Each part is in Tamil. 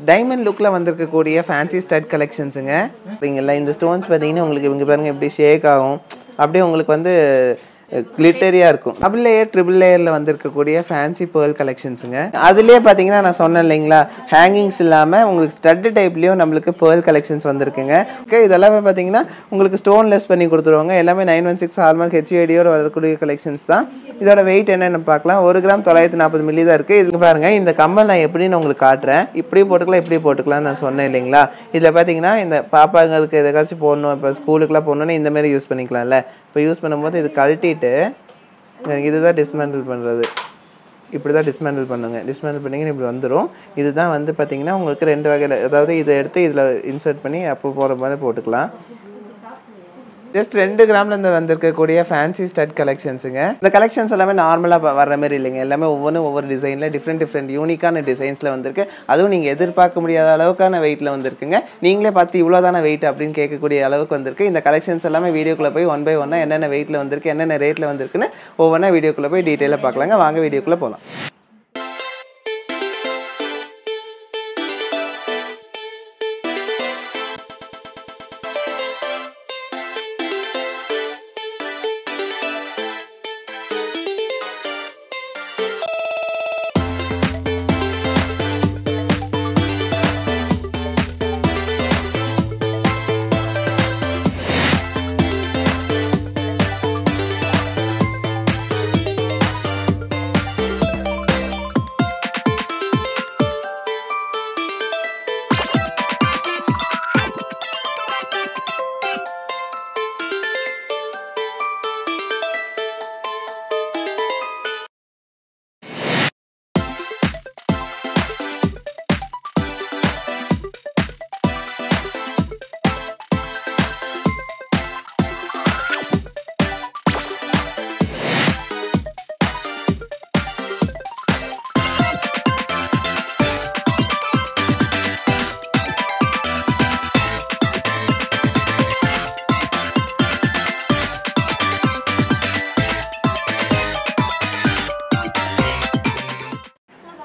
டைமண்ட் லுக்கில் வந்திருக்கக்கூடிய ஃபேன்சி ஸ்டட் கலெக்ஷன்ஸுங்க. அப்படிங்களா, இந்த ஸ்டோன்ஸ் பார்த்தீங்கன்னா உங்களுக்கு இங்கே பாருங்கள் எப்படி ஷேக் ஆகும், அப்படியே உங்களுக்கு வந்து கிளிட்டரியாக இருக்கும். டபுள் லேயர் ட்ரிபிள் லேயரில் வந்திருக்கக்கூடிய ஃபேன்சி பேர்ல் கலெக்ஷன்ஸுங்க. அதுலேயே பார்த்தீங்கன்னா நான் சொன்னேன் இல்லைங்களா, ஹேங்கிங்ஸ் இல்லாமல் உங்களுக்கு ஸ்டட்டு டைப்லேயும் நம்மளுக்கு பேர்ல் கலெக்ஷன்ஸ் வந்திருக்குங்க. ஓகே, இதெல்லாமே பார்த்தீங்கன்னா உங்களுக்கு ஸ்டோன்லெஸ் பண்ணி கொடுத்துருவாங்க. எல்லாமே 916 ஹால்மார்க் ஹெச்ஐடியோட வரக்கூடிய கலெக்ஷன்ஸ் தான். இதோட வெயிட் என்னென்னு பார்க்கலாம். 1 கிராம் 940 மில்லி தான் இருக்குது. இதுக்கு பாருங்கள், இந்த கம்மல் நான் எப்படின்னு உங்களுக்கு காட்டுறேன். இப்படி போட்டுக்கலாம் இப்படி போட்டுக்கலாம்னு நான் சொன்னேன் இல்லைங்களா. இதில் பார்த்தீங்கன்னா இந்த பாப்பாங்களுக்கு எதாச்சும் போடணும், இப்போ ஸ்கூலுக்குலாம் போடணுன்னு இந்த மாதிரி யூஸ் பண்ணிக்கலாம்ல. இப்போ யூஸ் பண்ணும்போது இது கழட்டிட்டு இதுதான் டிஸ்மேண்டில் பண்ணுறது. இப்படி தான் டிஸ்மேண்டில் பண்ணுங்க. டிஸ்மேண்டில் பண்ணிங்கன்னா இப்படி வந்துடும். இதுதான் வந்து பார்த்தீங்கன்னா உங்களுக்கு 2 வகையில், அதாவது இதை எடுத்து இதில் இன்சர்ட் பண்ணி அப்போ போகிற மாதிரி போட்டுக்கலாம். ஜஸ்ட் 2 கிராமில் இருந்து வந்திருக்கக்கூடிய ஃபேன்சி ஸ்டட் கலெக்ஷன்ஸுங்க. இந்த கலெக்ஷன்ஸ் எல்லாமே நார்மலாக வர்ற மாதிரி இல்லைங்க. எல்லாமே ஒவ்வொரு டிசைனில் டிஃப்ரெண்ட் யூனிக்கான டிசைன்ஸில் வந்திருக்கு. அதுவும் நீங்கள் எதிர்பார்க்க முடியாத அளவுக்கான வெயிட்டில் வந்திருக்குங்க. நீங்களே பார்த்து இவ்வளோதான வெயிட் அப்படின்னு கேட்கக்கூடிய அளவுக்கு வந்திருக்கு. இந்த கலெக்ஷன்ஸ் எல்லாமே வீடியோக்குள்ளே போய் 1 by 1 என்னென்ன வெயிட்டில் வந்திருக்கு, என்னென்ன ரேட்டில் வந்திருக்குன்னு ஒவ்வொன்றா வீடியோக்குள்ளே போய் டீட்டெயிலாக பார்க்கலாங்க. வாங்க வீடியோக்குள்ளே போகலாம்.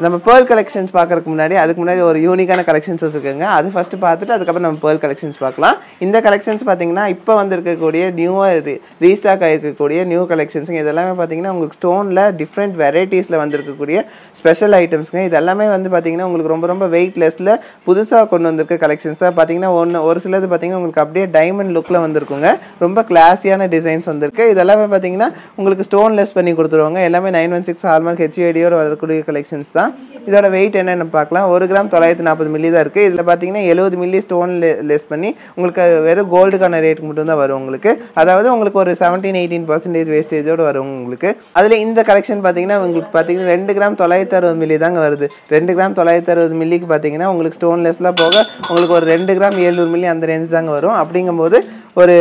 நம்ம பேர்ல் கலெக்ஷன்ஸ் பார்க்கறதுக்கு முன்னாடி அதுக்கு முன்னாடி ஒரு யூனிக்கான கலெக்ஷன்ஸ் வச்சுருக்கோங்க. அது ஃபஸ்ட்டு பார்த்துட்டு அதுக்கப்புறம் நம்ம பேர்ல் கலெக்ஷன்ஸ் பார்க்கலாம். இந்த கலெக்ஷன்ஸ் பார்த்தீங்கன்னா இப்போ வந்திருக்கக்கூடிய நியூவாக ரீஸ்டாக் ஆகிருக்கக்கூடிய நியூ கலெக்ஷன்ஸுங்க. இதெல்லாமே பார்த்தீங்கன்னா உங்களுக்கு ஸ்டோனில் டிஃப்ரெண்ட் வெரைட்டிஸில் வந்திருக்கக்கூடிய ஸ்பெஷல் ஐட்டம்ஸுங்க. இது எல்லாமே வந்து பார்த்தீங்கன்னா உங்களுக்கு ரொம்ப வெயிட்லெஸ்ஸில் புதுசாக கொண்டு வந்திருக்க கலெக்ஷன்ஸ் தான். பார்த்தீங்கன்னா ஒரு சிலது பார்த்தீங்கன்னா உங்களுக்கு அப்படியே டைமண்ட் லுக்கில் வந்திருக்குங்க. ரொம்ப கிளாஸியான டிசைன்ஸ் வந்திருக்கு. இதெல்லாமே பார்த்தீங்கன்னா உங்களுக்கு ஸ்டோன்லெஸ் பண்ணி கொடுத்துருவாங்க. எல்லாமே 916 ஹால்மார்க் ஹெச்ஐடியோட வரக்கூடிய கலெக்ஷன்ஸ் தான். இதோட வெயிட் என்னென்னு பார்க்கலாம். 1 கிராம் 940 மில்லி தான் இருக்குது. இதில் பார்த்தீங்கன்னா 70 மில்லி ஸ்டோன் லெஸ் பண்ணி உங்களுக்கு வெறும் கோல்டுக்கான ரேட்டுக்கு மட்டும்தான் வரும் உங்களுக்கு. அதாவது உங்களுக்கு ஒரு 17-18% வேஸ்டேஜோடு வரும் உங்களுக்கு. அதில் இந்த கலெக்ஷன் பார்த்தீங்கன்னா உங்களுக்கு பார்த்தீங்கன்னா 2 கிராம் 960 மில்லி தாங்க வருது. 2 கிராம் 960 மில்லிக்கு பார்த்தீங்கன்னா உங்களுக்கு ஸ்டோன்லெஸ்லாம் போக உங்களுக்கு ஒரு 2 கிராம் 700 மில்லி அந்த ரேஞ்ச் தாங்க வரும். அப்படிங்கும்போது ஒரு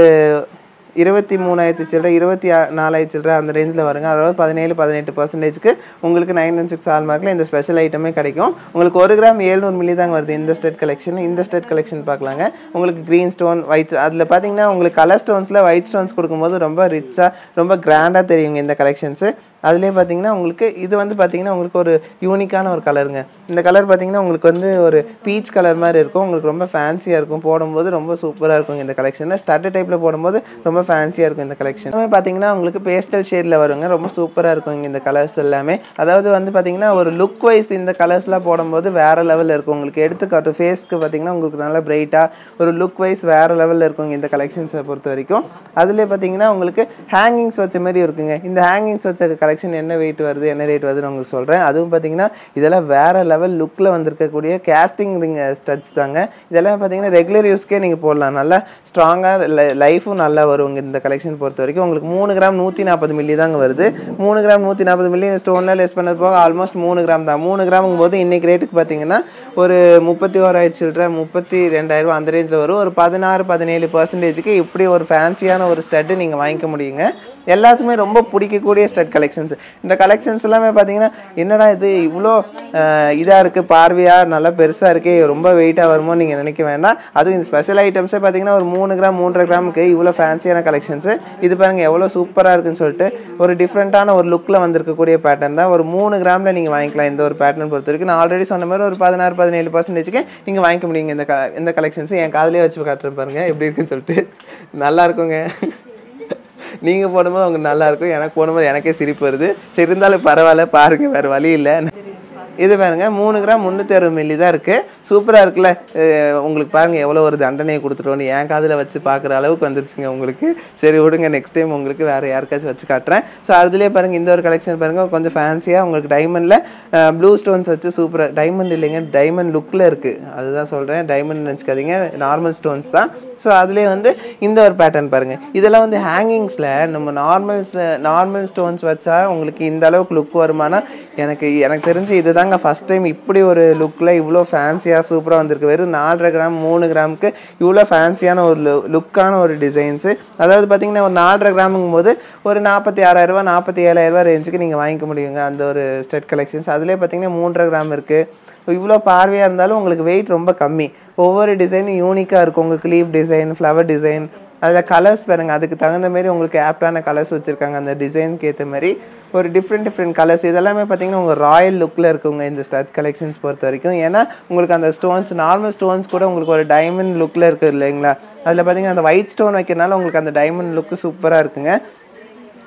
23,000 சில்லற 24,000 சில்லற அந்த ரேஞ்சில் வருங்க. அதாவது 17-18% உங்களுக்கு 916 ஹால்மார்க்கில் இந்த ஸ்பெஷல் ஐட்டமே கிடைக்கும். உங்களுக்கு 1 கிராம் 700 மில்லி தாங்க வருது இந்த ஸ்டட் கலெக்ஷன். இந்த ஸ்டட் கலெக்ஷன் பார்க்கலாங்க. உங்களுக்கு க்ரீன் ஸ்டோன், ஒயிட், அதில் பார்த்தீங்கன்னா உங்களுக்கு கலர் ஸ்டோன்ஸில் ஒயிட் ஸ்டோன்ஸ் கொடுக்கும்போது ரொம்ப ரிச்சாக ரொம்ப கிராண்டாக தெரியுங்க இந்த கலெக்ஷன்ஸு. அதுலேயே பார்த்தீங்கன்னா உங்களுக்கு இது வந்து பார்த்தீங்கன்னா உங்களுக்கு ஒரு யூனிக்கான ஒரு கலருங்க. இந்த கலர் பார்த்தீங்கன்னா உங்களுக்கு வந்து ஒரு பீச் கலர் மாதிரி இருக்கும். உங்களுக்கு ரொம்ப ஃபேன்சியாக இருக்கும். போடும்போது ரொம்ப சூப்பராக இருக்கும் இந்த கலெக்ஷன். ஸ்டட் டைப்பில் போடும்போது ரொம்ப ஃபேன்சியாக இருக்கும் இந்த கலெக்ஷன். பார்த்தீங்கன்னா உங்களுக்கு பேஸ்டல் ஷேடில் வருங்க. ரொம்ப சூப்பராக இருக்கும் இந்த கலர்ஸ் எல்லாமே. அதாவது வந்து பார்த்தீங்கன்னா ஒரு லுக் வைஸ் இந்த கலர்ஸ்லாம் போடும்போது வேறு லெவலில் இருக்கும். உங்களுக்கு எடுத்துக்காட்டு ஃபேஸ்க்கு பார்த்தீங்கன்னா உங்களுக்கு நல்லா பிரைட்டாக ஒரு லுக் வைஸ் வேறு லெவலில் இருக்குங்க இந்த கலெக்ஷன்ஸை பொறுத்த வரைக்கும். அதுலேயே பார்த்தீங்கன்னா உங்களுக்கு ஹேங்கிங்ஸ் வச்ச மாதிரி இருக்குங்க. இந்த ஹேங்கிங்ஸ் வச்ச கலெக்ஷன் என்ன வெயிட் வருது, என்ன ரேட் வருதுன்னு உங்களுக்கு சொல்கிறேன். அதுவும் பார்த்தீங்கன்னா இதெல்லாம் வேறு லெவல் லுக்கில் வந்திருக்கக்கூடிய கேஸ்டிங் ரிங் ஸ்டட்ஸ் தாங்க. இதெல்லாம் பார்த்தீங்கன்னா ரெகுலர் யூஸ்க்கே நீங்கள் போடலாம். நல்லா ஸ்ட்ராங்காக லைஃபும் நல்லா வருங்க இந்த கலெக்ஷன் பொறுத்த வரைக்கும். உங்களுக்கு 3 கிராம் 140 மில்லி தாங்க வருது. 3 கிராம் 140 மில்லி ஸ்டோனில் லெஸ் பண்ணது போக ஆல்மோஸ்ட் 3 கிராம் தான். 3 கிராமுங்கும் போது இன்றைக்கி ரேட்டுக்கு பார்த்தீங்கன்னா ஒரு 31,000 சில்லற 32,000 அந்த ரேஞ்சில் வரும். ஒரு 16-17% இப்படி ஒரு ஃபேன்சியான ஒரு ஸ்டட்டு நீங்கள் வாங்கிக்க முடியுங்க. எல்லாத்துக்குமே ரொம்ப பிடிக்கக்கூடிய ஸ்டட் கலெக்ஷன்ஸ் கலெக்ஷன்ஸ். இந்த கலெக்ஷன்ஸ் எல்லாமே பார்த்தீங்கன்னா என்னடா இது இவ்வளோ இதாக இருக்குது, பார்வையாக நல்லா பெருசாக இருக்கே, ரொம்ப வெயிட்டாக வருமோ நீங்கள் நினைக்க வேண்டாம். அதுவும் இந்த ஸ்பெஷல் ஐட்டம்ஸே பார்த்தீங்கன்னா ஒரு 3 கிராம் 3.5 கிராமுக்கு இவ்வளோ ஃபேன்சியான கலெக்ஷன்ஸு. இது பாருங்கள் எவ்வளோ சூப்பராக இருக்குன்னு சொல்லிட்டு ஒரு டிஃப்ரெண்ட்டான ஒரு லுக்கில் வந்திருக்கக்கூடிய பேட்டர்ன் தான். ஒரு 3 கிராமில் நீங்கள் வாங்கிக்கலாம் இந்த ஒரு பேட்டர்ன் பொறுத்த வரைக்கும். நான் ஆல்ரெடி சொன்ன மாதிரி ஒரு 16-17% நீங்கள் வாங்கிக்க முடியுங்க இந்த கலெக்ஷன்ஸு. என் காதிலே வச்சு காட்டுறேன் பாருங்கள் எப்படி இருக்குன்னு சொல்லிட்டு. நல்லா இருக்குங்க. நீங்கள் போடும்போது உங்களுக்கு நல்லாயிருக்கும், எனக்கு போடும்போது எனக்கே சிரிப்பு வருது. சரி இருந்தாலும் பரவாயில்ல, பாருங்கள், வேறு வழி இல்லை. இது பாருங்க 3 கிராம் 360 மில்லி தான் இருக்குது. சூப்பராக இருக்குல்ல. உங்களுக்கு பாருங்கள் எவ்வளோ ஒரு தண்டனையை கொடுத்துட்டோன்னு என் காதில் வச்சு பார்க்குற அளவுக்கு வந்துருச்சுங்க உங்களுக்கு. சரி விடுங்க, நெக்ஸ்ட் டைம் உங்களுக்கு வேறு யாருக்காச்சும் வச்சு காட்டுறேன். ஸோ அதுலேயே பாருங்கள் இந்த ஒரு கலெக்ஷன் பாருங்கள் கொஞ்சம் ஃபேன்சியாக உங்களுக்கு டைமண்டில் ப்ளூ ஸ்டோன்ஸ் வச்சு சூப்பராக, டைமண்ட் இல்லைங்க டைமண்ட் லுக்கில் இருக்குது, அதுதான் சொல்கிறேன். டைமண்ட் நினச்சிக்காதீங்க, நார்மல் ஸ்டோன்ஸ் தான். ஸோ அதுலேயே வந்து இந்த ஒரு பேட்டர்ன் பாருங்கள். இதெல்லாம் வந்து ஹேங்கிங்ஸில் நம்ம நார்மல் ஸ்டோன்ஸ் வச்சா உங்களுக்கு இந்த அளவுக்கு லுக் வருமானா எனக்கு தெரிஞ்சு இதுதாங்க ஃபஸ்ட் டைம் இப்படி ஒரு லுக்கில் இவ்வளோ ஃபேன்சியாக சூப்பராக வந்திருக்கு. வெறும் 4.5 கிராம் 3 கிராமுக்கு இவ்வளோ ஃபேன்சியான ஒரு லுக்கான ஒரு டிசைன்ஸு. அதாவது பார்த்தீங்கன்னா ஒரு 4.5 கிராமுங்கும் போது ஒரு 46,000 47,000 ரேஞ்சுக்கு நீங்கள் வாங்கிக்க முடியுங்க அந்த ஒரு ஸ்டெட் கலெக்ஷன்ஸ். அதுலேயே பார்த்தீங்கன்னா 3.5 கிராம் இருக்குது. இவ்வளோ பார்வையாக இருந்தாலும் உங்களுக்கு வெயிட் ரொம்ப கம்மி. ஒவ்வொரு டிசைனும் யூனிக்காக இருக்கும். உங்களுக்கு லீஃப் டிசைன், ஃப்ளவர் டிசைன், அதில் கலர்ஸ் பாருங்கள், அதுக்கு தகுந்த மாதிரி உங்களுக்கு ஆப்டான கலர்ஸ் வச்சுருக்காங்க. அந்த டிசைனுக்கு ஏற்ற மாதிரி ஒரு டிஃப்ரெண்ட் கலர்ஸ். இதெல்லாமே பார்த்தீங்கன்னா உங்கள் ராயல் லுக்கில் இருக்குங்க இந்த ஸ்டட் கலெக்ஷன்ஸ் பொறுத்த வரைக்கும். ஏன்னா உங்களுக்கு அந்த ஸ்டோன்ஸ், நார்மல் ஸ்டோன்ஸ் கூட உங்களுக்கு ஒரு டைமண்ட் லுக்கில் இருக்குது இல்லைங்களா. அதில் பார்த்தீங்கன்னா அந்த ஒயிட் ஸ்டோன் வைக்கிறனால உங்களுக்கு அந்த டைமண்ட் லுக்கு சூப்பராக இருக்குங்க.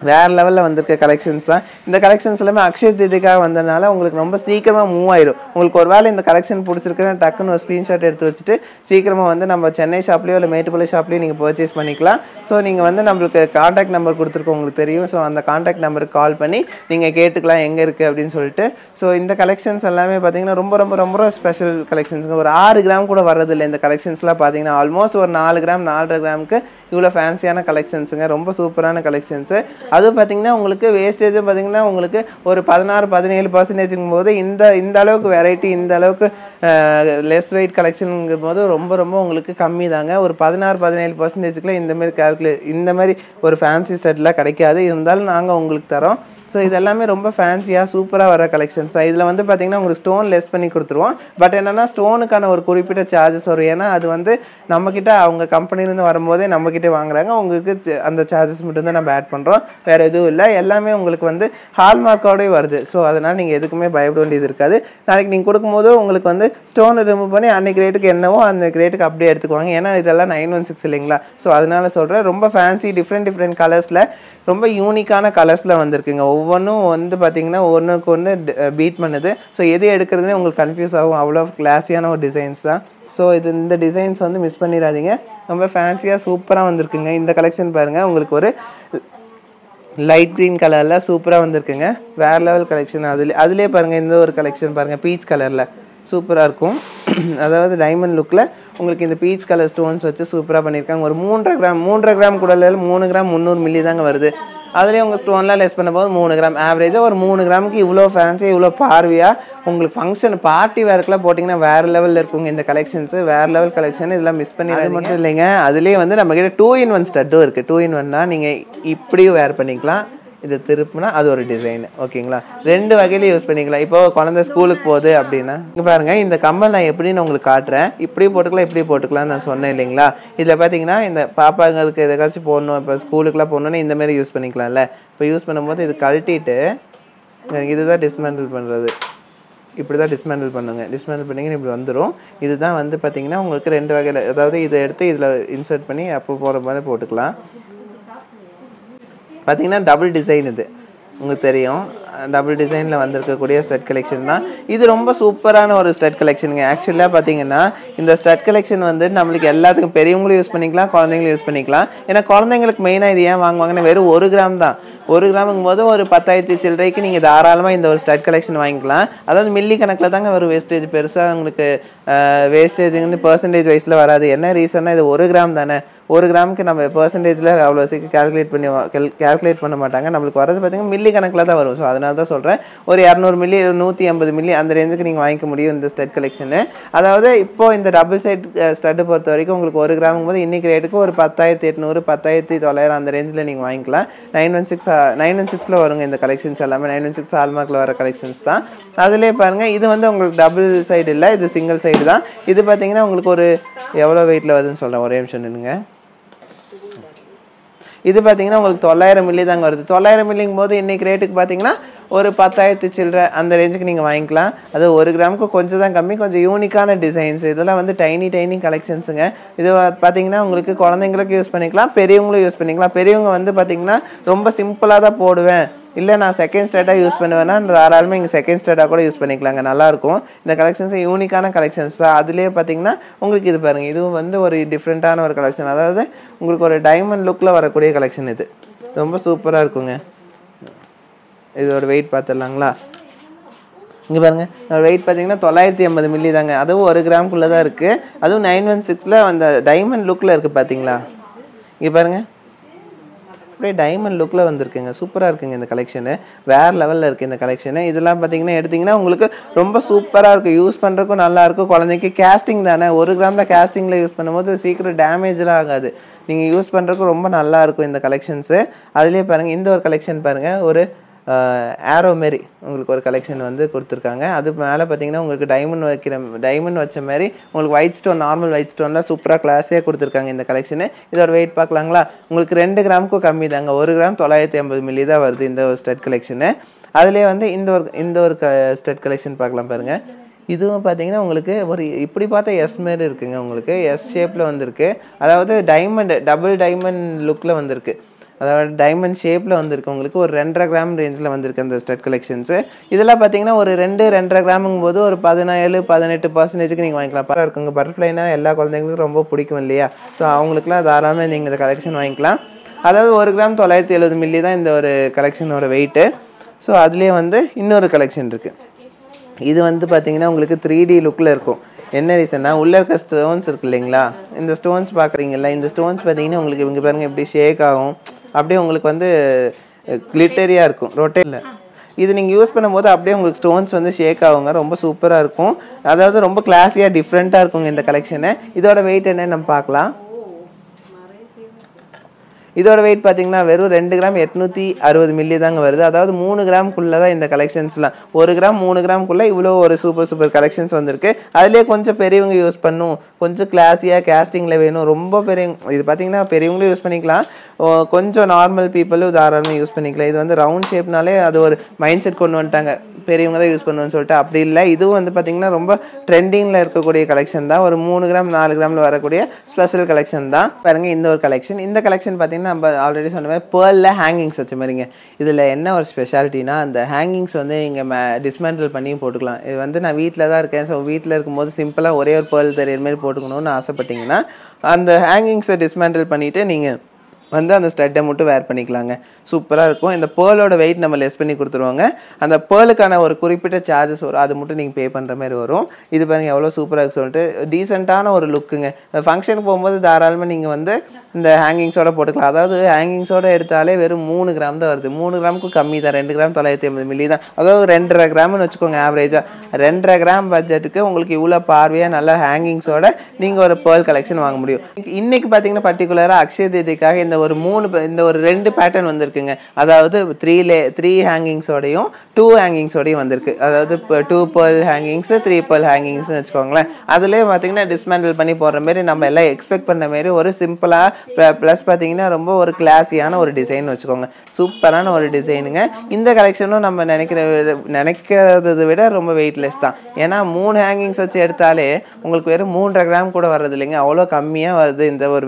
வேறு லெவலில் வந்திருக்க கலெக்ஷன்ஸ் தான். இந்த கலெக்ஷன்ஸ் எல்லாமே அக்ஷய திருதிக்காக வந்ததுனால உங்களுக்கு ரொம்ப சீக்கிரமாக மூவ் ஆயிடும். உங்களுக்கு ஒரு வேளை இந்த கலெக்ஷன் பிடிச்சிருக்குன்னு டக்குன்னு ஒரு ஸ்க்ரீன்ஷாட் எடுத்து வச்சுட்டு சீக்கிரமாக வந்து நம்ம சென்னை ஷாப்லேயோ இல்லை மேட்டுப்பாளையம் ஷாப்லேயோ நீங்கள் பர்ச்சேஸ் பண்ணிக்கலாம். ஸோ நீங்கள் வந்து நம்மளுக்கு காண்டாக்ட் நம்பர் கொடுத்துருக்கோம், உங்களுக்கு தெரியும். ஸோ அந்த காண்டாக்ட் நம்பருக்கு கால் பண்ணி நீங்கள் கேட்டுக்கலாம் எங்கே இருக்குது அப்படின்னு சொல்லிட்டு. ஸோ இந்த கலெக்ஷன்ஸ் எல்லாமே பார்த்தீங்கன்னா ரொம்ப ரொம்ப ரொம்ப ஸ்பெஷல் கலெக்ஷன்ஸுங்க. ஒரு 6 கிராம் கூட வர்றதில்லை இந்த கலெக்ஷன்ஸ்லாம். பார்த்தீங்கன்னா ஆல்மோஸ்ட் ஒரு 4 கிராம் 4.5 கிராமுக்கு இவ்வளோ ஃபேன்சியான கலெக்ஷன்ஸுங்க. ரொம்ப சூப்பரான கலெக்ஷன்ஸு. அதுவும் பார்த்தீங்கன்னா உங்களுக்கு வேஸ்டேஜும் பார்த்தீங்கன்னா உங்களுக்கு ஒரு 16-17% போது இந்த அளவுக்கு வெரைட்டி, இந்த அளவுக்கு லெஸ் வெயிட் கலெக்ஷனுங்கும் போது ரொம்ப ரொம்ப உங்களுக்கு கம்மி தாங்க. ஒரு 16-17%க்குள்ள இந்த மாதிரி ஒரு ஃபேன்சி ஸ்டட்லாம் கிடைக்காது. இருந்தாலும் நாங்கள் உங்களுக்கு தரோம். ஸோ இதெல்லாமே ரொம்ப ஃபேன்சியாக சூப்பராக வர கலெக்ஷன்ஸ் தான். இதில் வந்து பார்த்தீங்கன்னா உங்களுக்கு ஸ்டோன் லெஸ் பண்ணி கொடுத்துருவோம். பட் என்னென்னா ஸ்டோனுக்கான ஒரு குறிப்பிட்ட சார்ஜஸ் வரும். ஏன்னா அது வந்து நம்மக்கிட்ட அவங்க கம்பெனிலேருந்து வரும்போதே நம்மக்கிட்டே வாங்குறாங்க. உங்களுக்கு அந்த சார்ஜஸ் மட்டும்தான் நம்ம ஆட் பண்ணுறோம், வேறு எதுவும் இல்லை. எல்லாமே உங்களுக்கு வந்து ஹால்மார்க்கோடே வருது. ஸோ அதனால் நீங்கள் எதுக்குமே பயப்பட வேண்டியது இருக்காது. நாளைக்கு நீங்கள் கொடுக்கும்போது உங்களுக்கு வந்து ஸ்டோனை ரிமூவ் பண்ணி அன்றைக்கு ரேட்டுக்கு என்னவோ அந்த ரேட்டுக்கு அப்படியே எடுத்துக்குவாங்க. ஏன்னா இதெல்லாம் 916 இல்லைங்களா. ஸோ அதனால சொல்கிறேன், ரொம்ப ஃபேன்சி டிஃப்ரெண்ட் கலர்ஸில் ரொம்ப யூனிக்கான கலர்ஸில் வந்திருக்குங்க. ஒவ்வொன்றும் வந்து பார்த்தீங்கன்னா ஒன்றுக்கு ஒன்று பீட் பண்ணுது. ஸோ எது எடுக்கிறதுனே உங்களுக்கு கன்ஃபியூஸ் ஆகும். அவ்வளோ கிளாஸியான ஒரு டிசைன்ஸ் தான். ஸோ இந்த டிசைன்ஸ் வந்து மிஸ் பண்ணிடாதீங்க. ரொம்ப ஃபேன்சியாக சூப்பராக வந்திருக்குங்க. இந்த கலெக்ஷன் பாருங்கள், உங்களுக்கு ஒரு லைட் க்ரீன் கலரில் சூப்பராக வந்திருக்குங்க. வேறு லெவல் கலெக்ஷன். அதுலேயே பாருங்கள் இந்த ஒரு கலெக்ஷன் பாருங்கள், பீச் கலரில் சூப்பராக இருக்கும். அதாவது டைமண்ட் லுக்கில் உங்களுக்கு இந்த பீச் கலர் ஸ்டோன்ஸ் வச்சு சூப்பராக பண்ணியிருக்காங்க. ஒரு 3.5 கிராம் கூட இல்லை, 3 கிராம் 300 மில்லி தாங்க வருது. அதுலேயே உங்கள் ஸ்டோன்லாம் லெஸ் பண்ணும்போது 3 கிராம் ஆவரேஜாக ஒரு 3 கிராமுக்கு இவ்வளோ ஃபேன்சியாக இவ்வளோ பார்வையாக உங்களுக்கு ஃபங்க்ஷன் பார்ட்டி வேர்க்கெலாம் போட்டிங்கன்னா வேறு லெவலில் இருக்குங்க இந்த கலெக்ஷன்ஸு. வேறு லெவல் கலெக்ஷன். இதெல்லாம் மிஸ் பண்ணி அது மட்டும் இல்லைங்க, அதுலேயே வந்து நம்மக்கிட்ட 2-in-1 ஸ்டட்டும் இருக்குது. 2-in-1 நீங்கள் இப்படியும் வேர் பண்ணிக்கலாம், இது திருப்புனா அது ஒரு டிசைன். ஓகேங்களா, 2 வகையில யூஸ் பண்ணிக்கலாம். இப்போ குழந்தை ஸ்கூலுக்கு போகுது அப்படின்னா இங்கே பாருங்கள், இந்த கம்மல் நான் எப்படின்னு உங்களுக்கு காட்டுறேன். இப்படி போட்டுக்கலாம், இப்படி போட்டுக்கலாம்னு நான் சொன்னேன் இல்லைங்களா. இதில் பார்த்தீங்கன்னா இந்த பாப்பாங்களுக்கு எதுக்காச்சும் போடணும், இப்போ ஸ்கூலுக்குலாம் போடணுன்னு இந்த மாதிரி யூஸ் பண்ணிக்கலாம்ல. இப்போ யூஸ் பண்ணும்போது இது கழட்டிட்டு இதுதான் டிஸ்மேண்டில் பண்ணுறது. இப்படி தான் டிஸ்மேண்டில் பண்ணுங்க. டிஸ்மேண்டில் பண்ணிங்கன்னா இப்படி வந்துடும். இதுதான் வந்து பார்த்தீங்கன்னா உங்களுக்கு 2 வகையில், அதாவது இதை எடுத்து இதில் இன்சர்ட் பண்ணி அப்போ போகிற மாதிரி போட்டுக்கலாம். பார்த்தீங்கன்னா டபுள் டிசைன், இது உங்களுக்கு தெரியும். டபுள் டிசைனில் வந்திருக்கக்கூடிய ஸ்டட் கலெக்ஷன் தான் இது. ரொம்ப சூப்பரான ஒரு ஸ்டட் கலெக்ஷனுங்க. ஆக்சுவலாக பார்த்தீங்கன்னா இந்த ஸ்டட் கலெக்ஷன் வந்து நம்மளுக்கு எல்லாத்துக்கும், பெரியவங்களும் யூஸ் பண்ணிக்கலாம், குழந்தைங்களும் யூஸ் பண்ணிக்கலாம். ஏன்னா குழந்தைங்களுக்கு மெயினாக இது ஏன் வாங்குவாங்கன்னா வெறும் 1 கிராம் தான். 1 கிராமுங்கும் போது ஒரு 10,000 சில்லறைக்கு நீங்கள் தாராளமாக இந்த ஒரு ஸ்டட் கலெக்ஷன் வாங்கிக்கலாம். அதாவது மில்லி கணக்கில் தாங்க வரும் வேஸ்டேஜ். பெருசாக உங்களுக்கு வேஸ்டேஜுங்கன்னு பர்சன்டேஜ் வைஸில் வராது. என்ன ரீசன்னா இது 1 கிராம் தானே. 1 கிராமுக்கு நம்ம பர்சன்டேஜில் அவ்வளோ சீக்கிரம் கால்குலேட் பண்ண மாட்டாங்க. நம்மளுக்கு வரது பார்த்தீங்கன்னா மில்லி கணக்கில் தான் வரும். ஸோ அதனால் அதனால தான் சொல்கிறேன். ஒரு 200 மில்லி 180 மில்லி அந்த ரேஞ்சுக்கு நீங்கள் வாங்கிக்க முடியும் இந்த ஸ்டட் கலெக்ஷனு. அதாவது இப்போ இந்த டபுள் சைட் ஸ்டட்டு பொறுத்த வரைக்கும் உங்களுக்கு 1 கிராமும் போது இன்றைக்கி ரேட்டுக்கு ஒரு 10,800 10,900 அந்த ரேஞ்சில் நீங்கள் வாங்கிக்கலாம். 916 வருங்க இந்த கலெக்ஷன்ஸ் எல்லாமே. 916 ஹால்மார்க்கில் வர கலெக்ஷன்ஸ் தான். அதுலேயே பாருங்கள், இது வந்து உங்களுக்கு டபுள் சைடு இல்லை, இது சிங்கிள் சைடு தான். இது பார்த்தீங்கன்னா உங்களுக்கு ஒரு எவ்வளோ வெயிட்டில் வருதுன்னு சொல்கிறேன், ஒரே நிமிஷம் நின்னுங்க. இது பார்த்தீங்கன்னா உங்களுக்கு 900 மில்லி தாங்க வருது. 900 மில்லிங்கும் போது இன்றைக்கி ரேட்டுக்கு பார்த்தீங்கன்னா ஒரு 10,000 சில்லற அந்த ரேஞ்சுக்கு நீங்கள் வாங்கிக்கலாம். அது 1 கிராமுக்கு கொஞ்சம் தான் கம்மி, கொஞ்சம் யூனிக்கான டிசைன்ஸ். இதெல்லாம் வந்து டைனி கலெக்ஷன்ஸுங்க. இது பார்த்தீங்கன்னா உங்களுக்கு குழந்தைங்களுக்கு யூஸ் பண்ணிக்கலாம், பெரியவங்களும் யூஸ் பண்ணிக்கலாம். பெரியவங்க வந்து பார்த்தீங்கன்னா ரொம்ப சிம்பிளாக தான் போடுவேன், இல்லை நான் செகண்ட் ஸ்டேட்டாக யூஸ் பண்ணுவேன்னா தாராளமாக இங்கே செகண்ட் ஸ்டேட்டாக கூட யூஸ் பண்ணிக்கலாங்க, நல்லாயிருக்கும். இந்த கலெக்ஷன்ஸ் யூனிக்கான கலெக்ஷன்ஸ் தான். அதுலேயே பார்த்தீங்கன்னா உங்களுக்கு இது பாருங்கள், இதுவும் வந்து ஒரு டிஃப்ரெண்ட்டான ஒரு கலெக்ஷன். அதாவது உங்களுக்கு ஒரு டைமண்ட் லுக்கில் வரக்கூடிய கலெக்ஷன். இது ரொம்ப சூப்பராக இருக்குங்க. இதோட வெயிட் பார்த்துடலாங்களா? இங்கே பாருங்கள், வெயிட் பார்த்தீங்கன்னா 980 மில்லி தாங்க. அதுவும் 1 கிராமுக்குள்ளே தான் இருக்குது. அதுவும் 916 அந்த டைமண்ட் லுக்கில் இருக்குது பார்த்தீங்களா? இங்கே பாருங்கள், அப்படியே டைமண்ட் லுக்கில் வந்திருக்குங்க. சூப்பராக இருக்குங்க இந்த கலெக்ஷனு, வேறு லெவலில் இருக்குது இந்த கலெக்ஷனு. இதெல்லாம் பார்த்தீங்கன்னா எடுத்திங்கன்னா உங்களுக்கு ரொம்ப சூப்பராக இருக்கும், யூஸ் பண்ணுறதுக்கும் நல்லாயிருக்கும். குழந்தைக்கு கேஸ்டிங் தானே, 1 கிராமில் கேஸ்டிங்கில் யூஸ் பண்ணும்போது சீக்கிரம் டேமேஜெலாம் ஆகாது. நீங்கள் யூஸ் பண்ணுறதுக்கு ரொம்ப நல்லாயிருக்கும் இந்த கலெக்ஷன்ஸு. அதுலேயே பாருங்கள், இந்த ஒரு கலெக்ஷன் பாருங்கள், ஒரு ஆரோ மாரி உங்களுக்கு ஒரு கலெக்ஷன் வந்து கொடுத்துருக்காங்க. அது மேலே பார்த்தீங்கன்னா உங்களுக்கு டைமண்ட் வச்ச மாதிரி உங்களுக்கு ஒயிட் ஸ்டோன், நார்மல் ஒயிட் ஸ்டோன்லாம் சூப்பராக கிளாஸியாக கொடுத்துருக்காங்க இந்த கலெக்ஷனு. இதோட வெயிட் பார்க்கலாங்களா? உங்களுக்கு 2 கிராமுக்கும் கம்மி தாங்க. 1 கிராம் 980 மில்லி தான் வருது இந்த ஒரு ஸ்டட் கலெக்ஷனு. அதுலேயே வந்து இந்த ஒரு ஸ்டட் கலெக்ஷன் பார்க்கலாம் பாருங்கள். இதுவும் பார்த்தீங்கன்னா உங்களுக்கு ஒரு இப்படி பார்த்தா எஸ் மாரி இருக்குங்க, உங்களுக்கு எஸ் ஷேப்பில் வந்திருக்கு. அதாவது டபுள் டைமண்ட் லுக்கில் வந்திருக்கு. அதாவது டைமண்ட் ஷேப்பில் வந்திருக்கு. உங்களுக்கு ஒரு 2.5 கிராம் ரேஞ்சில் வந்திருக்கு அந்த ஸ்டட் கலெக்ஷன்ஸு. இதெல்லாம் பார்த்தீங்கன்னா ஒரு 2.5 கிராமுங்கும் போது ஒரு 17-18% நீங்கள் வாங்கிக்கலாம். பரவாயில்ல இருக்குங்க. பட்டர்ஃப்ளைனா எல்லா குழந்தைங்களுக்கும் ரொம்ப பிடிக்கும் இல்லையா? ஸோ அவங்களுக்குலாம் தாராளமாக நீங்கள் இந்த கலெக்ஷன் வாங்கிக்கலாம். அதாவது 1 கிராம் 970 மில்லி தான் இந்த ஒரு கலெக்ஷனோட வெயிட்டு. ஸோ அதுலேயே வந்து இன்னொரு கலெக்ஷன் இருக்குது. இது வந்து பார்த்தீங்கன்னா உங்களுக்கு 3D லுக்கில் இருக்கும். என்ன ரீசன்னா, உள்ளே இருக்க ஸ்டோன்ஸ் இருக்குது இல்லைங்களா? இந்த ஸ்டோன்ஸ் பார்க்குறீங்களா? இந்த ஸ்டோன்ஸ் பார்த்தீங்கன்னா உங்களுக்கு இங்கே பாருங்கள் எப்படி ஷேக் ஆகும், அப்படியே உங்களுக்கு வந்து கிளிட்டரியாக இருக்கும், ரொட்டேட்டில். இது நீங்கள் யூஸ் பண்ணும்போது அப்படியே உங்களுக்கு ஸ்டோன்ஸ் வந்து ஷேக் ஆகுங்க, ரொம்ப சூப்பராக இருக்கும். அதாவது ரொம்ப கிளாஸியாக டிஃப்ரெண்ட்டாக இருக்குங்க இந்த கலெக்ஷனு. இதோட வெயிட் என்னன்னு நம்ம பார்க்கலாம். இதோட வெயிட் பார்த்தீங்கன்னா வெறும் 2 கிராம் 860 மில்லி தாங்க வருது. அதாவது 3 கிராமுக்குள்ளே தான் இந்த கலெக்ஷன்ஸ்லாம். 1 கிராம் 3 கிராமுக்குள்ளே இவ்வளோ ஒரு சூப்பர் கலெக்ஷன்ஸ் வந்திருக்கு. அதுலேயே கொஞ்சம் பெரியவங்க யூஸ் பண்ணும், கொஞ்சம் கிளாஸியாக கேஸ்டிங்கில் வேணும், ரொம்ப பெரியவங்க இது பார்த்தீங்கன்னா பெரியவங்களும் யூஸ் பண்ணிக்கலாம், கொஞ்சம் நார்மல் பீப்புளும் தாராளமாக யூஸ் பண்ணிக்கலாம். இது வந்து ரவுண்ட் ஷேப்னாலே அது ஒரு மைண்ட் செட் கொண்டு வந்துட்டாங்க, பெரியவங்க தான் யூஸ் பண்ணுவேன்னு சொல்லிட்டு. அப்படி இல்லை, இதுவும் வந்து பார்த்தீங்கன்னா ரொம்ப ட்ரெண்டிங்கில் இருக்கக்கூடிய கலெக்ஷன் தான். ஒரு 3 கிராம் 4 கிராமில் வரக்கூடிய ஸ்பெஷல் கலெக்ஷன் தான். பாருங்க, இந்த ஒரு கலெக்ஷன். இந்த கலெக்ஷன் பார்த்தீங்கன்னா நம்ம ஆல்ரெடி சொன்ன மாதிரி பேர்லில் ஹேங்கிங்ஸ் வச்ச மாதிரிங்க. இதில் என்ன ஒரு ஸ்பெஷாலிட்டினா, அந்த ஹேங்கிங்ஸ் வந்து நீங்கள் டிஸ்மேண்டில் பண்ணி போட்டுக்கலாம். இது வந்து நான் வீட்டில் தான் இருக்கேன், ஸோ வீட்டில் இருக்கும்போது சிம்பிளாக ஒரே ஒரு பேர்ல் தெரியுற மாதிரி போட்டுக்கணும்னு ஆசைப்பட்டீங்கன்னா அந்த ஹேங்கிங்ஸை டிஸ்மேண்டில் பண்ணிவிட்டு நீங்கள் வந்து அந்த ஸ்டட்டை மட்டும் வேர் பண்ணிக்கலாங்க. சூப்பராக இருக்கும். இந்த பேர்லோட வெயிட் நம்ம லெஸ் பண்ணி கொடுத்துருவாங்க. அந்த பேர்லுக்கான ஒரு குறிப்பிட்ட சார்ஜஸ் வரும், அது மட்டும் நீங்கள் பே பண்ணுற மாதிரி வரும். இது பாருங்கள் எவ்வளோ சூப்பராக இருக்கு சொல்லிட்டு, டீசெண்டான ஒரு லுக்குங்க. ஃபங்க்ஷனுக்கு போகும்போது தாராளமாக நீங்கள் வந்து இந்த ஹேங்கிங்ஸோட போட்டுக்கலாம். அதாவது ஹேங்கிங்ஸோட எடுத்தாலே வெறும் 3 கிராம் தான் வருது. 3 கிராமுக்கும் கம்மி தான். 2 கிராம் 980 மில்லி தான். அதாவது 2.5 கிராம்னு வச்சுக்கோங்க ஆவரேஜாக. 2.5 கிராம் பட்ஜெட்டுக்கு உங்களுக்கு இவ்வளோ பார்வையாக நல்லா ஹேங்கிங்ஸோட நீங்கள் ஒரு பேர்ல் கலெக்ஷன் வாங்க முடியும். இன்னைக்கு பார்த்தீங்கன்னா பர்டிகுலராக அக்ஷய தீதிக்காக இந்த ஒரு 2 பேட்டர்ன் வந்திருக்குங்க. அதாவது 3 ஹேங்கிங்ஸோடையும் 2 ஹேங்கிங்ஸோடையும் வந்திருக்கு. அதாவது 2 பேர்ல் ஹேங்கிங்ஸ் 3 பேர்ல் ஹேங்கிங்ஸ்னு வச்சுக்கோங்களேன். அதுலேயே பார்த்தீங்கன்னா டிஸ்மேண்டில் பண்ணி போடுற மாதிரி நம்ம எல்லாம் எக்ஸ்பெக்ட் பண்ண மாதிரி ஒரு சிம்பிளாக ப்ளஸ் பார்த்தீங்கன்னா ரொம்ப ஒரு கிளாஸியான ஒரு டிசைன் வச்சுக்கோங்க. சூப்பரான ஒரு டிசைனுங்க. இந்த கலெக்ஷனும் நம்ம நினைக்கிறத விட ரொம்ப வெயிட்லெஸ் தான். ஏன்னா 3 ஹேங்கிங்ஸ் வச்சு எடுத்தாலே உங்களுக்கு வெறும் 3.5 கிராம் கூட வர்றது இல்லைங்க, அவ்வளோ கம்மியாக வருது. இந்த ஒரு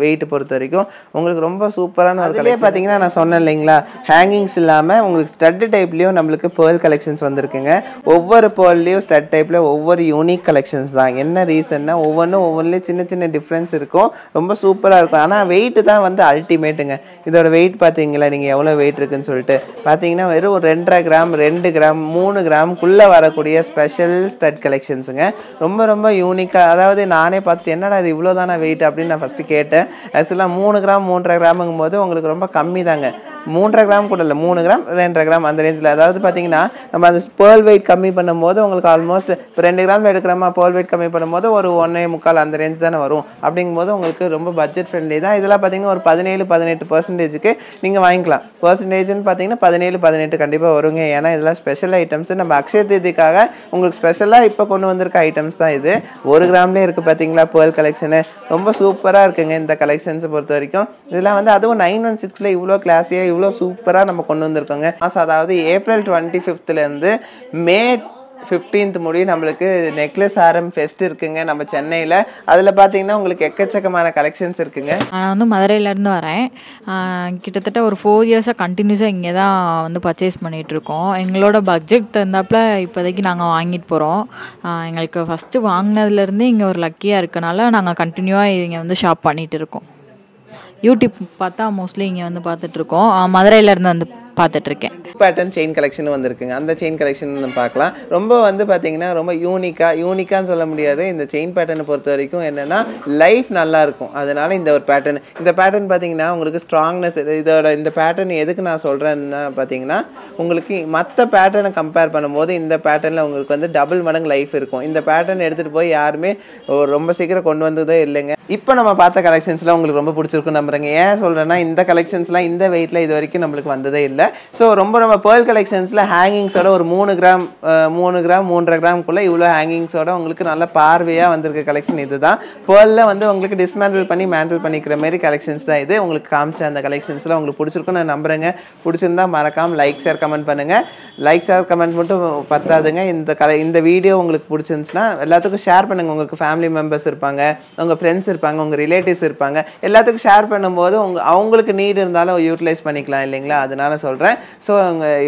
வெயிட் பொறுத்த வரைக்கும் உங்களுக்கு ரொம்ப சூப்பரான ஒரு கலெக்ஷன். பார்த்தீங்கன்னா நான் சொன்னேன் இல்லைங்களா, ஹேங்கிங்ஸ் இல்லாமல் உங்களுக்கு ஸ்டட் டைப்லேயும் நம்மளுக்கு பேர்ல் கலெக்ஷன்ஸ் வந்திருக்குங்க. ஒவ்வொரு பேர்லையும் ஸ்டட் டைப்பில் ஒவ்வொரு யூனிக் கலெக்ஷன்ஸ் தான். என்ன ரீசன்னா ஒவ்வொன்றுலேயும் சின்ன சின்ன டிஃப்ரென்ஸ் இருக்கும், ரொம்ப சூப்பராக இருக்கும். ஆனால் வெயிட்டு தான் வந்து அல்டிமேட்டுங்க. இதோட வெயிட் பார்த்தீங்களா நீங்கள் எவ்வளோ வெயிட் இருக்குன்னு சொல்லிட்டு பார்த்தீங்கன்னா வெறும் 2.5 கிராம் 2 கிராம் 3 கிராமுக்குள்ளே வரக்கூடிய ஸ்பெஷல் ஸ்டட் கலெக்ஷன்ஸுங்க. ரொம்ப ரொம்ப யூனிக்காக. அதாவது நானே பார்த்துட்டு என்னடா இது இவ்வளோ தானே வெயிட் அப்படின்னு நான் ஃபஸ்ட்டு கேட்டேன். ஆக்சுவலாக 3 கிராம் 3.5 கிராமுங்கும் போது உங்களுக்கு ரொம்ப கம்மி தாங்க. 3.5 கிராம் கூட இல்லை, 3 கிராம் 2.5 கிராம் அந்த ரேஞ்சில். அதாவது பார்த்தீங்கன்னா நம்ம அந்த பேர்ல் வெயிட் கம்மி பண்ணும்போது உங்களுக்கு ஆல்மோஸ்ட் இப்போ 2 கிராம் எடுக்கிறோமா, பேர்ல் வெயிட் கம்மி பண்ணும்போது ஒரு 1.25 அந்த ரேஞ்ச் தானே வரும். அப்படிங்கும்போது உங்களுக்கு ரொம்ப பட்ஜெட் ஃப்ரெண்ட்லி தான். இதெல்லாம் பார்த்தீங்கன்னா ஒரு 17-18% நீங்கள் வாங்கிக்கலாம். பர்சன்டேஜ்னு பார்த்தீங்கன்னா 17-18 கண்டிப்பாக வருங்க. ஏன்னா இதெல்லாம் ஸ்பெஷல் ஐட்டம்ஸ். நம்ம அக்ஷய தீதிக்காக உங்களுக்கு ஸ்பெஷலாக இப்போ கொண்டு வந்திருக்க ஐட்டம்ஸ் தான் இது. 1 கிராம்லேயே இருக்குது பார்த்தீங்களா பேர்ல் கலெக்ஷனு. ரொம்ப சூப்பராக இருக்குங்க இந்த கலெக்ஷன்ஸை பொறுத்த வரைக்கும். இதெல்லாம் வந்து அதுவும் 916ல் இவ்வளோ கிளாஸியாக இவ்வளோ சூப்பராக நம்ம கொண்டு வந்திருக்கோங்க. அதாவது ஏப்ரல் 25லேருந்து மே 15th முடியும் நம்மளுக்கு நெக்லஸ் ஆரம் ஃபெஸ்ட் இருக்குங்க நம்ம சென்னையில். அதில் பார்த்தீங்கன்னா உங்களுக்கு எக்கச்சக்கமான கலெக்ஷன்ஸ் இருக்குங்க. நான் வந்து மதுரையிலேருந்து வரேன். கிட்டத்தட்ட ஒரு 4 இயர்ஸாக கண்டினியூஸாக இங்கே தான் வந்து பர்ச்சேஸ் பண்ணிகிட்ருக்கோம். எங்களோட பட்ஜெட் தந்தாப்புல இப்போதைக்கு நாங்கள் வாங்கிட்டு போகிறோம். எங்களுக்கு ஃபஸ்ட்டு வாங்கினதுலேருந்தே இங்கே ஒரு லக்கியாக இருக்கனால நாங்கள் கண்டினியூவாக இங்கே வந்து ஷாப் பண்ணிகிட்டு இருக்கோம். யூடியூப் பார்த்தா மோஸ்ட்லி இங்கே வந்து பார்த்துட்ருக்கோம். மதுரையிலேருந்து வந்து பார்த்துட்ருக்கேன். பேட்டர்ன் செயின் கலெக்ஷன் வந்திருக்குங்க. அந்த செயின் கலெக்ஷன் பார்க்கலாம். ரொம்ப வந்து பார்த்தீங்கன்னா ரொம்ப யூனிக்கான்னு சொல்ல முடியாது. இந்த செயின் பேட்டர்னை பொறுத்த வரைக்கும் என்னென்னா லைஃப் நல்லா இருக்கும். அதனால இந்த ஒரு பேட்டர்ன் பார்த்தீங்கன்னா உங்களுக்கு ஸ்ட்ராங்னஸ். இந்த பேட்டர்ன் எதுக்கு நான் சொல்கிறேன்னா பார்த்தீங்கன்னா உங்களுக்கு மற்ற பேட்டர்னை கம்பேர் பண்ணும்போது இந்த பேட்டர்னில் உங்களுக்கு வந்து டபுள் மடங்கு லைஃப் இருக்கும். இந்த பேட்டர்ன் எடுத்துகிட்டு போய் யாருமே ரொம்ப சீக்கிரம் கொண்டு வந்ததே இல்லைங்க. இப்போ நம்ம பார்த்த கலெக்ஷன்ஸ்லாம் உங்களுக்கு ரொம்ப பிடிச்சிருக்கும் நம்புறேங்க. ஏன் சொல்கிறேன்னா இந்த கலெக்ஷன்ஸ்லாம் இந்த வெயிட்டில் இது வரைக்கும் நம்மளுக்கு வந்ததே இல்லை. ஸோ ரொம்ப நம்ம பேர்ல் கலெக்ஷன்ஸில் ஹேங்கிங்ஸோட ஒரு 3 கிராம் 3.5 கிராம்குள்ளே இவ்வளோ ஹேங்கிங்ஸோட உங்களுக்கு நல்ல பார்வையாக வந்திருக்க கலெக்ஷன் இது தான். பேர்லில் வந்து உங்களுக்கு டிஸ்மேண்டில் பண்ணி மேண்டில் பண்ணிக்கிற மாதிரி கலெக்ஷன்ஸ் தான் இது. உங்களுக்கு காமிச்ச அந்த கலெக்ஷன்ஸ்லாம் உங்களுக்கு பிடிச்சிருக்கும் நான் நம்புறேங்க. பிடிச்சிருந்தா மறக்காமல் லைக் ஷேர் கமெண்ட் பண்ணுங்கள். லைக் ஷேர் கமெண்ட் மட்டும் பத்தாதுங்க. இந்த வீடியோ உங்களுக்கு பிடிச்சிருந்துச்சுன்னா எல்லாத்துக்கும் ஷேர் பண்ணுங்கள். உங்களுக்கு ஃபேமிலி மெம்பர்ஸ் இருப்பாங்க, உங்கள் ஃப்ரெண்ட்ஸ் இருப்பாங்க, உங்கள் ரிலேட்டிவ்ஸ் இருப்பாங்க. எல்லாத்துக்கும் ஷேர் பண்ணும்போது அவங்களுக்கு நீட் இருந்தாலும் யூட்டிலைஸ் பண்ணிக்கலாம் இல்லைங்களா? அதனால சொல்கிறேன். ஸோ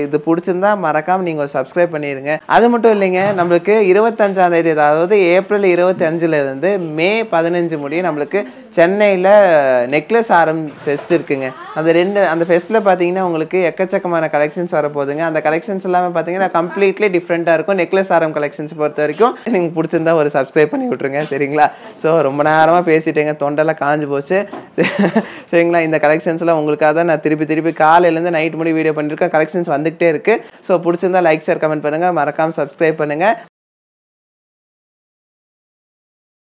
இது பிடிச்சிருந்தா மறக்காமல் நீங்கள் சப்ஸ்கிரைப் பண்ணிடுங்க. அது மட்டும் இல்லைங்க, நம்மளுக்கு 25ஆம் தேதி அதாவது ஏப்ரல் 25லேருந்து மே 15 முடியும் நம்மளுக்கு சென்னையில் நெக்லஸ் ஆரம் ஃபெஸ்ட் இருக்குங்க. அந்த ஃபெஸ்ட்டில் பார்த்தீங்கன்னா உங்களுக்கு எக்கச்சக்கமான கலெக்ஷன்ஸ் வரப்போகுதுங்க. அந்த கலெக்ஷன்ஸ் எல்லாமே பார்த்தீங்கன்னா கம்ப்ளீட்லி டிஃப்ரெண்ட்டாக இருக்கும். நெக்லஸ் ஆரம் கலெக்ஷன்ஸ் பொறுத்த வரைக்கும் நீங்கள் பிடிச்சிருந்தா ஒரு சப்ஸ்கிரைப் பண்ணி விட்ருங்க சரிங்களா? ஸோ ரொம்ப நேரமாக பேசிட்டேங்க, தொண்டெல்லாம் காஞ்சு போச்சு சரிங்களா? இந்த கலெக்ஷன்ஸ்லாம் உங்களுக்காக தான் நான் திருப்பி காலையிலேருந்து நைட் முடி வீடியோ பண்ணியிருக்கேன். கலெக்ஷன்ஸ் வந்துகிட்டே இருக்குது. ஸோ பிடிச்சிருந்தா லைக் ஷேர் கமெண்ட் பண்ணுங்கள். மறக்காமல் சப்ஸ்கிரைப் பண்ணுங்கள்.